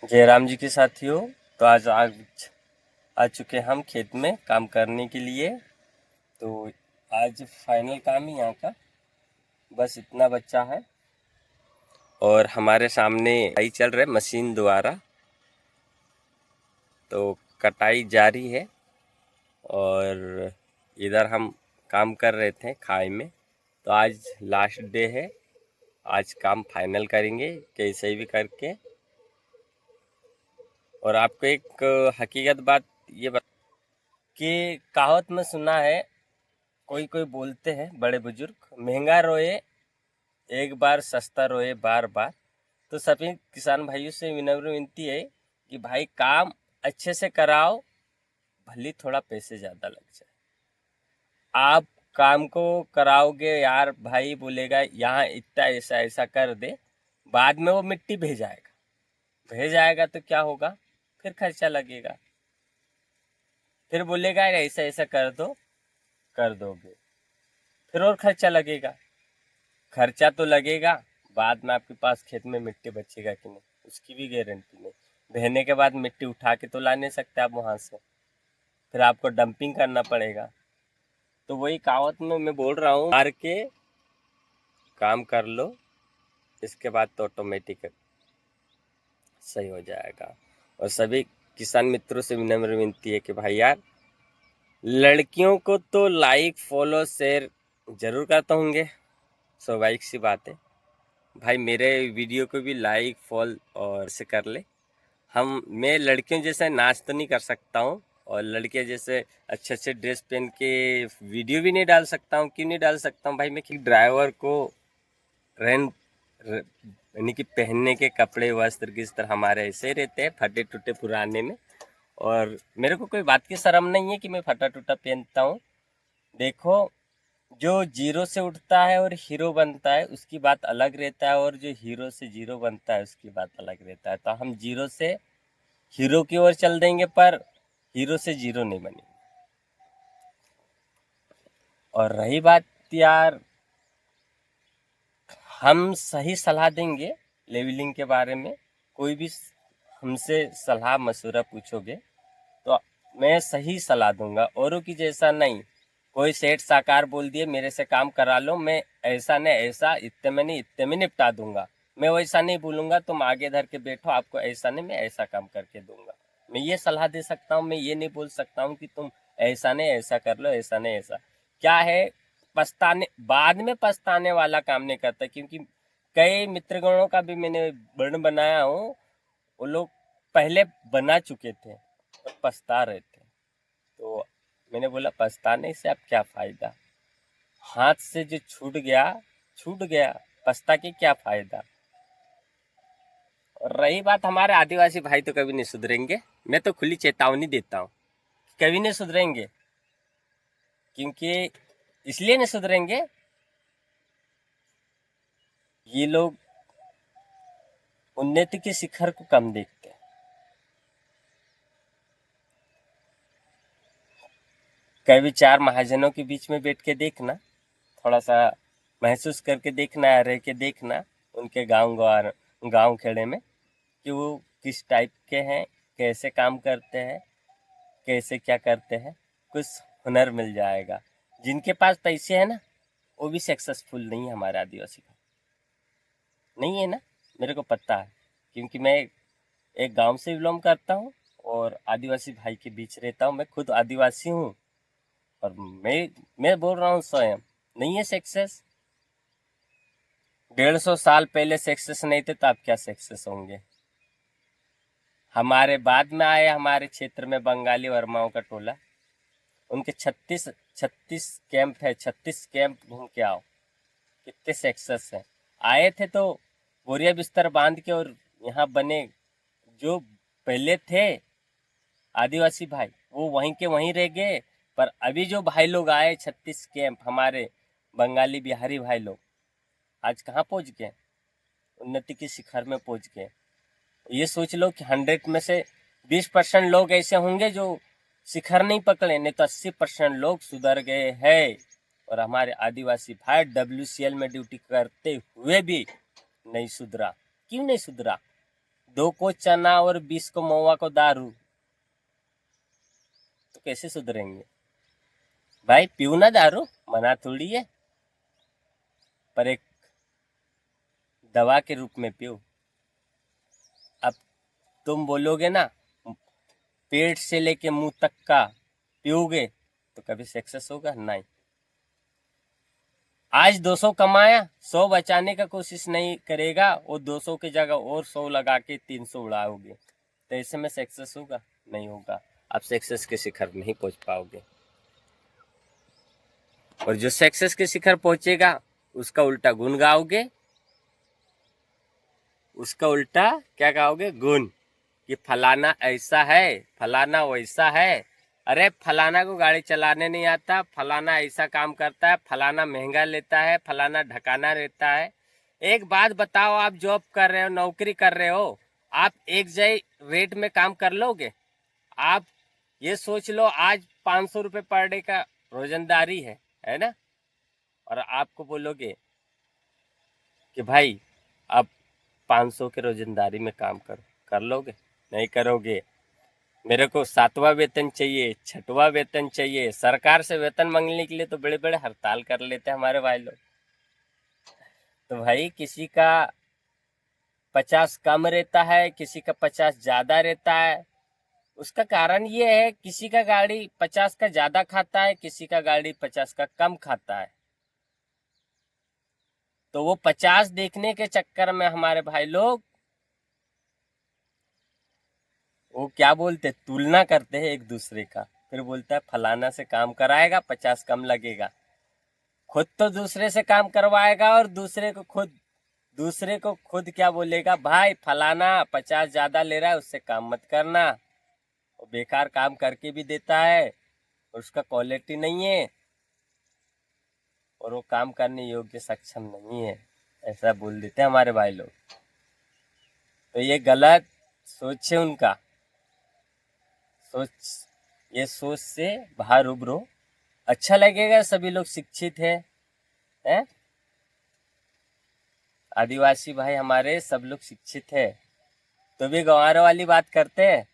जयराम जी के साथियों, तो आज आ चुके हम खेत में काम करने के लिए। तो आज फाइनल काम ही यहाँ का बस इतना बच्चा है और हमारे सामने कटाई चल रहा है मशीन द्वारा। तो कटाई जारी है और इधर हम काम कर रहे थे खाई में। तो आज लास्ट डे है, आज काम फाइनल करेंगे कैसे भी करके। और आपको एक हकीकत बात ये कि कहावत में सुना है, कोई कोई बोलते हैं बड़े बुजुर्ग, महंगा रोए एक बार, सस्ता रोए बार बार। तो सभी किसान भाइयों से विनम्र विनती है कि भाई काम अच्छे से कराओ, भले थोड़ा पैसे ज़्यादा लग जाए। आप काम को कराओगे यार, भाई बोलेगा यहाँ इतना ऐसा ऐसा कर दे, बाद में वो मिट्टी भेज आएगा तो क्या होगा, फिर खर्चा लगेगा। फिर बोलेगा ऐसा ऐसा कर दो, कर दोगे, फिर और खर्चा लगेगा। खर्चा तो लगेगा, बाद में आपके पास खेत में मिट्टी बचेगा कि नहीं उसकी भी गारंटी नहीं। बहने के बाद मिट्टी उठा के तो ला नहीं सकते आप वहाँ से, फिर आपको डंपिंग करना पड़ेगा। तो वही कहावत में मैं बोल रहा हूँ, मार के काम कर लो, इसके बाद तो ऑटोमेटिक सही हो जाएगा। और सभी किसान मित्रों से विनम्र विनती है कि भाई यार, लड़कियों को तो लाइक फॉलो शेयर जरूर करता होंगे, स्वाभाविक सी बात है। भाई मेरे वीडियो को भी लाइक फॉलो और से कर ले। मैं लड़कियों जैसे नाच तो नहीं कर सकता हूँ और लड़के जैसे अच्छे अच्छे ड्रेस पहन के वीडियो भी नहीं डाल सकता हूँ। क्यों नहीं डाल सकता हूँ भाई, मैं कि ड्राइवर को रहन यानी कि पहनने के कपड़े वस्त्र किस तरह हमारे ऐसे ही रहते हैं, फटे टूटे पुराने में। और मेरे को कोई बात की शर्म नहीं है कि मैं फटा टूटा पहनता हूँ। देखो, जो जीरो से उठता है और हीरो बनता है उसकी बात अलग रहता है, और जो हीरो से जीरो बनता है उसकी बात अलग रहता है। तो हम जीरो से हीरो की ओर चल देंगे, पर हीरो से जीरो नहीं बनेंगे। और रही बात यार, हम सही सलाह देंगे लेवलिंग के बारे में। कोई भी हमसे सलाह मशवरा पूछोगे तो मैं सही सलाह दूंगा, औरों की जैसा नहीं। कोई सेठ साकार बोल दिए मेरे से काम करा लो, मैं ऐसा नहीं ऐसा इतने में निपटा दूंगा। मैं वैसा नहीं बोलूंगा, तुम आगे धर के बैठो, आपको ऐसा नहीं मैं ऐसा काम करके दूंगा। मैं ये सलाह दे सकता हूँ, मैं ये नहीं बोल सकता हूँ कि तुम ऐसा नहीं ऐसा कर लो, ऐसा नहीं ऐसा। क्या है, पछताने बाद में पछताने वाला काम नहीं करता। क्योंकि कई मित्रगणों का भी मैंने वर्ण बनाया हूँ, वो लोग पहले बना चुके थे और पछता रहे थे। तो मैंने बोला पछताने से अब क्या फायदा, हाथ से जो छूट गया, पछता के क्या फायदा। और रही बात, हमारे आदिवासी भाई तो कभी नहीं सुधरेंगे। मैं तो खुली चेतावनी देता हूँ, कभी नहीं सुधरेंगे। क्योंकि इसलिए नहीं सुधरेंगे, ये लोग उन्नति के शिखर को कम देखते हैं। कभी चार महाजनों के बीच में बैठ के देखना, थोड़ा सा महसूस करके देखना, रह के देखना उनके गांव खेड़े में कि वो किस टाइप के हैं, कैसे काम करते हैं, कैसे क्या करते हैं। कुछ हुनर मिल जाएगा। जिनके पास पैसे हैं ना, वो भी सक्सेसफुल नहीं है हमारे आदिवासी का, नहीं है ना। मेरे को पता है, क्योंकि मैं एक गांव से बिलोंग करता हूँ और आदिवासी भाई के बीच रहता हूँ। मैं खुद आदिवासी हूँ और मैं बोल रहा हूँ स्वयं, नहीं है सक्सेस। 150 साल पहले सक्सेस नहीं थे तो आप क्या सक्सेस होंगे। हमारे बाद में आए, हमारे क्षेत्र में बंगाली वर्माओं का टोला, उनके 36 कैंप है, 36 कैंप घूम के आओ, कितने सक्सेस है। आए थे तो बोरिया बिस्तर बांध के, और यहाँ बने जो पहले थे आदिवासी भाई, वो वहीं के वहीं रह गए। पर अभी जो भाई लोग आए 36 कैंप, हमारे बंगाली बिहारी भाई लोग, आज कहाँ पहुँच गए, उन्नति के शिखर में पहुँच गए। ये सोच लो कि 100 में से 20% लोग ऐसे होंगे जो शिखर नहीं पकड़े, नहीं तो 80% लोग सुधर गए हैं। और हमारे आदिवासी भाई WCL में ड्यूटी करते हुए भी नहीं सुधरा। क्यों नहीं सुधरा? 2 को चना और 20 को महुआ को दारू, तो कैसे सुधरेंगे भाई? पीऊ ना दारू, मना थोड़ी है, पर एक दवा के रूप में पीओ। अब तुम बोलोगे ना पेट से लेके मुंह तक का पियोगे तो कभी सक्सेस होगा? नहीं। आज 200 कमाया, 100 बचाने का कोशिश नहीं करेगा, वो 200 की जगह और 100 लगा के 300 उड़ाओगे, तो ऐसे में सक्सेस होगा? नहीं होगा। आप सक्सेस के शिखर नहीं पहुंच पाओगे। और जो सक्सेस के शिखर पहुंचेगा उसका उल्टा गुण गाओगे। उसका उल्टा क्या गाओगे? गुण, कि फलाना ऐसा है, फलाना वैसा है। अरे फलाना को गाड़ी चलाने नहीं आता, फलाना ऐसा काम करता है, फलाना महंगा लेता है, फलाना ढकाना रहता है। एक बात बताओ, आप जॉब कर रहे हो, नौकरी कर रहे हो, आप एक जगह रेट में काम कर लोगे? आप ये सोच लो आज 500 रुपये पर डे का रोजंदारी है ना, और आपको बोलोगे कि भाई अब 500 के रोजंदारी में काम करो, कर लोगे? नहीं करोगे। मेरे को 7वां वेतन चाहिए, 6वां वेतन चाहिए। सरकार से वेतन मांगने के लिए तो बड़े बड़े हड़ताल कर लेते हैं हमारे भाई लोग। तो भाई किसी का 50 कम रहता है, किसी का 50 ज्यादा रहता है। उसका कारण ये है, किसी का गाड़ी 50 का ज्यादा खाता है, किसी का गाड़ी 50 का कम खाता है। तो वो 50 देखने के चक्कर में हमारे भाई लोग वो क्या बोलते, तुलना करते हैं एक दूसरे का। फिर बोलता है फलाना से काम कराएगा 50 कम लगेगा। खुद तो दूसरे से काम करवाएगा और दूसरे को खुद क्या बोलेगा, भाई फलाना 50 ज्यादा ले रहा है, उससे काम मत करना, वो बेकार काम करके भी देता है, उसका क्वालिटी नहीं है और वो काम करने योग्य सक्षम नहीं है, ऐसा बोल देते हैं हमारे भाई लोग। तो ये गलत सोच है उनका। ये सोच से बाहर उभरो। अच्छा लगेगा, सभी लोग शिक्षित हैं? आदिवासी भाई हमारे सब लोग शिक्षित है, तो भी गंवारों वाली बात करते हैं।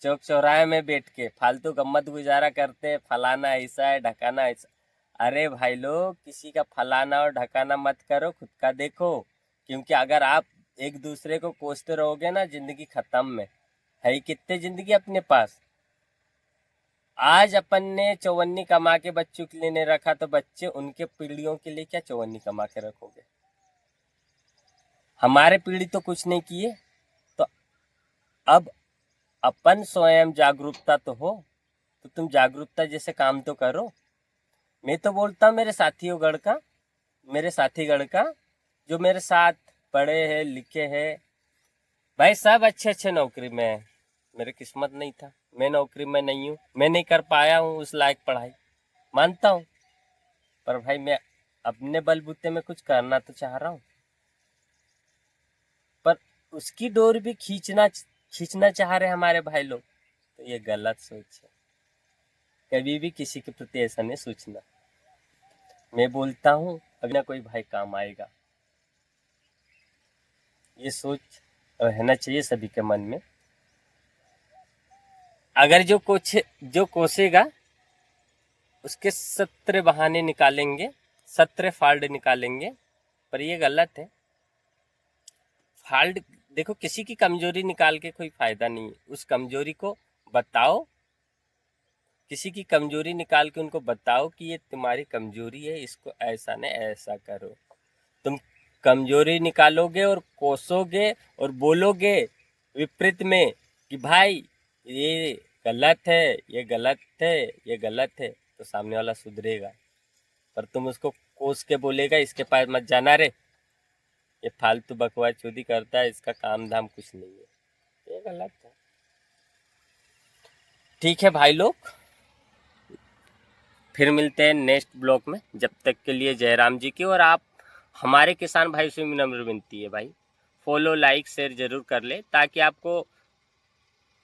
चौक चौराहे में बैठ के फालतू गम्मत गुजारा करते हैं, फलाना ऐसा है, ढकाना ऐसा। अरे भाई लोग, किसी का फलाना और ढकाना मत करो, खुद का देखो। क्योंकि अगर आप एक दूसरे को कोसते रहोगे ना, जिंदगी खत्म में है। कितने जिंदगी अपने पास? आज अपन ने चौवन्नी कमा के बच्चों के लिए नहीं रखा, तो बच्चे उनके पीढ़ियों के लिए क्या चौवन्नी कमा के रखोगे? हमारे पीढ़ी तो कुछ नहीं किए, तो अब अपन स्वयं जागरूकता तो हो, तो तुम जागरूकता जैसे काम तो करो। मैं तो बोलता हूँ मेरे साथीगढ़ का जो मेरे साथ पढ़े हैं लिखे हैं भाई, सब अच्छे अच्छे नौकरी में है। मेरे किस्मत नहीं था, मैं नौकरी में नहीं हूँ, मैं नहीं कर पाया हूँ उस लायक पढ़ाई, मानता हूँ। पर भाई मैं अपने बलबूते में कुछ करना तो चाह रहा हूँ, पर उसकी डोर भी खींचना चाह रहे हमारे भाई लोग, तो ये गलत सोच है। कभी भी किसी के प्रति ऐसा नहीं सोचना। मैं बोलता हूँ अगर ना कोई भाई काम आएगा, ये सोच रहना चाहिए सभी के मन में। अगर जो कोसेगा उसके 17 बहाने निकालेंगे, 17 फाल्ट निकालेंगे, पर ये गलत है। फाल्ट देखो, किसी की कमजोरी निकाल के कोई फायदा नहीं है। उस कमजोरी को बताओ, किसी की कमजोरी निकाल के उनको बताओ कि ये तुम्हारी कमजोरी है, इसको ऐसा नहीं ऐसा करो। तुम कमजोरी निकालोगे और कोसोगे और बोलोगे विपरीत में कि भाई ये गलत है, ये गलत है, ये गलत है, तो सामने वाला सुधरेगा। पर तुम उसको कोस के बोलेगा इसके पास मत जाना रे, ये फालतू बकवास चोरी करता है, इसका काम धाम कुछ नहीं है, ये गलत है। ठीक है भाई लोग, फिर मिलते हैं नेक्स्ट ब्लॉग में। जब तक के लिए जयराम जी की। और आप हमारे किसान भाई से विनम्र विनती है भाई, फॉलो लाइक शेयर जरूर कर ले, ताकि आपको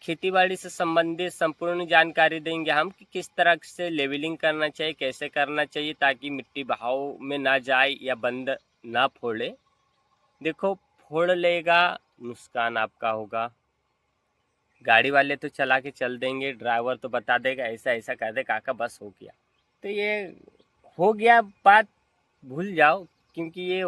खेतीबाड़ी से संबंधित संपूर्ण जानकारी देंगे हम कि किस तरह से लेवलिंग करना चाहिए, कैसे करना चाहिए, ताकि मिट्टी बहाव में ना जाए या बंद ना फोड़े। देखो, फोड़ लेगा नुकसान आपका होगा। गाड़ी वाले तो चला के चल देंगे, ड्राइवर तो बता देगा ऐसा ऐसा कर दे काका बस हो गया। तो ये हो गया बात, भूल जाओ, क्योंकि ये